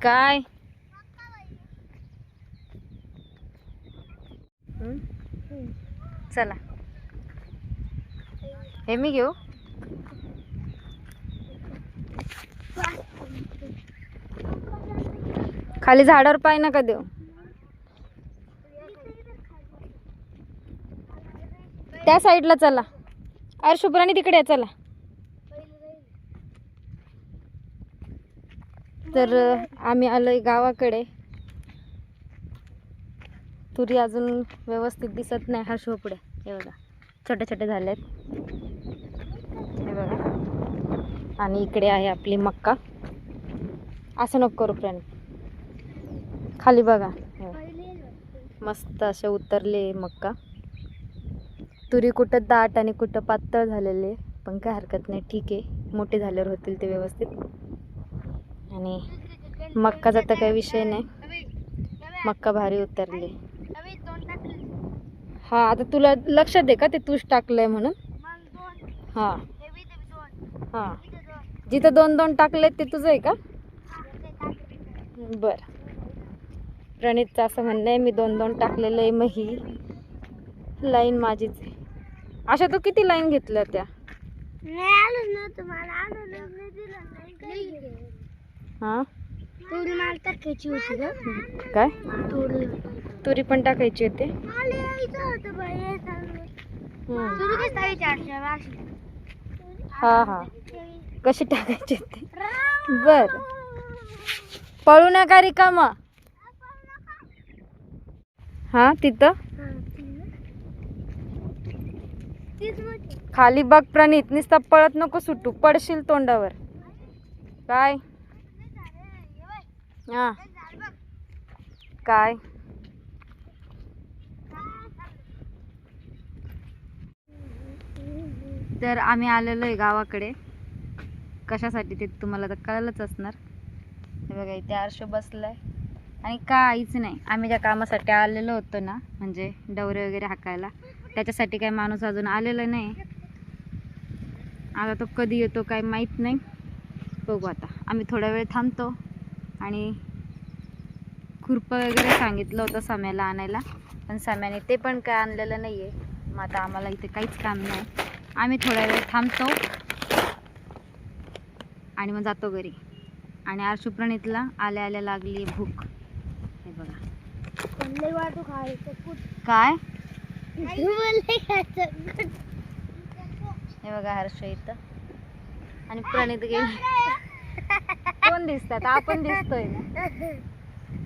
काय चला हे मी घेऊ. खाली झाडावर पाय नका देऊ. त्या साईडला चला. अरे शुभ्रानी तिकडे चला. तर आम्ही आलोय गावाकडे. तुरी अजून व्यवस्थित दिसत नाही. हा शोपडे हे बघा छोटे छोटे झालेत हे बघा. आणि इकडे आहे आपली मक्का. असं नको करू फ्रेंड. खाली बघा मस्त असे उतरले मक्का. तुरी कुठं दाट आणि कुठं पातळ झालेले, पण काय हरकत नाही, ठीक आहे. मोठे झाल्यावर होतील ते व्यवस्थित. आणि मक्काचा तर काही विषय नाही. मक्का भारी उतरले. हा आता तुला लक्षात आहे का ते तूच टाकलंय म्हणून. हा हा जिथं 2-2 टाकले ते तुझं आहे का. बर प्रणितचं असं म्हणणं आहे मी 2-2 टाकलेलं आहे, मग ही लाईन माझीच आहे. अशा तू किती लाईन घेतल्या त्या. हा तुरी मला टाकायची होती ना. काय तुरी पण टाकायची होती. हा हा कशी टाकायची होती. बर पळू नका रिकामा. हा तिथं खाली बघ प्रणित. नुसता पळत नको सुटू, पडशील तोंडावर. काय हा काय तर आम्ही आलेलो आहे गावाकडे. कशासाठी ते तुम्हाला तर कळलंच असणार. हे बघा इथे आरश बसलाय आणि काहीच नाही. आम्ही ज्या कामासाठी आलेलो होतो ना, म्हणजे डवरे वगैरे हाकायला, त्याच्यासाठी काही माणूस अजून आलेला नाही. आता तो कधी येतो काय माहीत नाही. बघू आता. आम्ही थोडा वेळ थांबतो. आणि खुरपं वगैरे सांगितलं होतं सम्याला आणायला, पण सम्याने ते पण काय आणलेलं नाही आहे. मग आता आम्हाला इथे काहीच काम नाही. आम्ही थोडा वेळ थांबतो आणि मग जातो घरी. आणि आरशू प्रणितला आल्या आल्या लागली भूक. हे बघा काय हे बघा हर्ष इथं आणि प्रणित गेली. कोण दिसतात. आपण दिसतोय ना.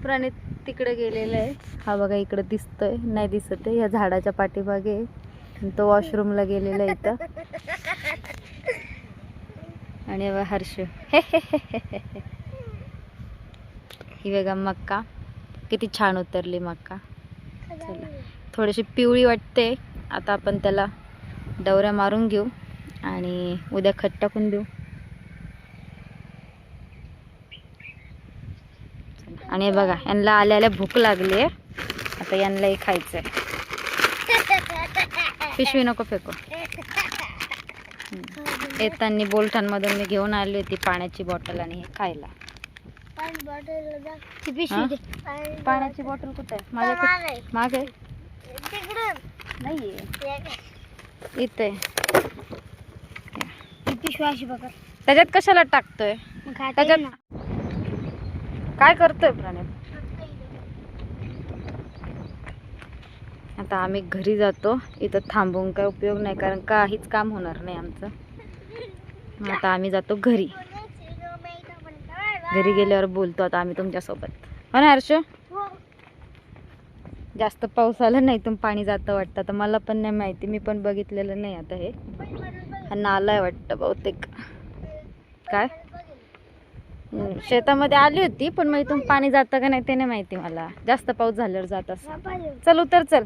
प्रणित तिकडे गेलेलं आहे. हा बघा इकडे दिसतोय. नाही दिसत आहे. या झाडाच्या पाठीमागे. तो वॉशरूमला गेलेला आहे इथं. आणि बघा हर्ष ही बघा मक्का किती छान उतरली मक्का. चला थोडीशी पिवळी वाटते. आता आपण त्याला डवऱ्या मारून घेऊ आणि उद्या खत टाकून देऊ. आणि बघा यांना आल्या आल्या भूक लागली आहे. आता यांनाही खायचं आहे. पिशवी नको फेको. येताना बोलठांमधून मी घेऊन आली होती पाण्याची बॉटल आणि हे खायला. पाण्याची बॉटल कुठे आहे. माझ्या मागे नाहीये. इथे त्याच्यात कशाला टाकतोय. त्याच्यात काय करतोय प्राणी. आता आम्ही घरी जातो. इथं थांबून काय उपयोग नाही, कारण काहीच काम होणार नाही आमचं. आता आम्ही जातो घरी. घरी गेल्यावर बोलतो आता आम्ही तुमच्यासोबत. हो ना हर्ष. जास्त पाऊस आला नाही तुम पाणी जातं वाटतं. तर मला पण नाही माहिती, मी पण बघितलेलं नाही. आता हे नाला आहे वाटतं बहुतेक. काय शेतामध्ये आली होती, पण मग इथून पाणी जातं का नाही ते नाही माहिती मला. जास्त पाऊस झाल्यावर जात असं. चल उतर चल.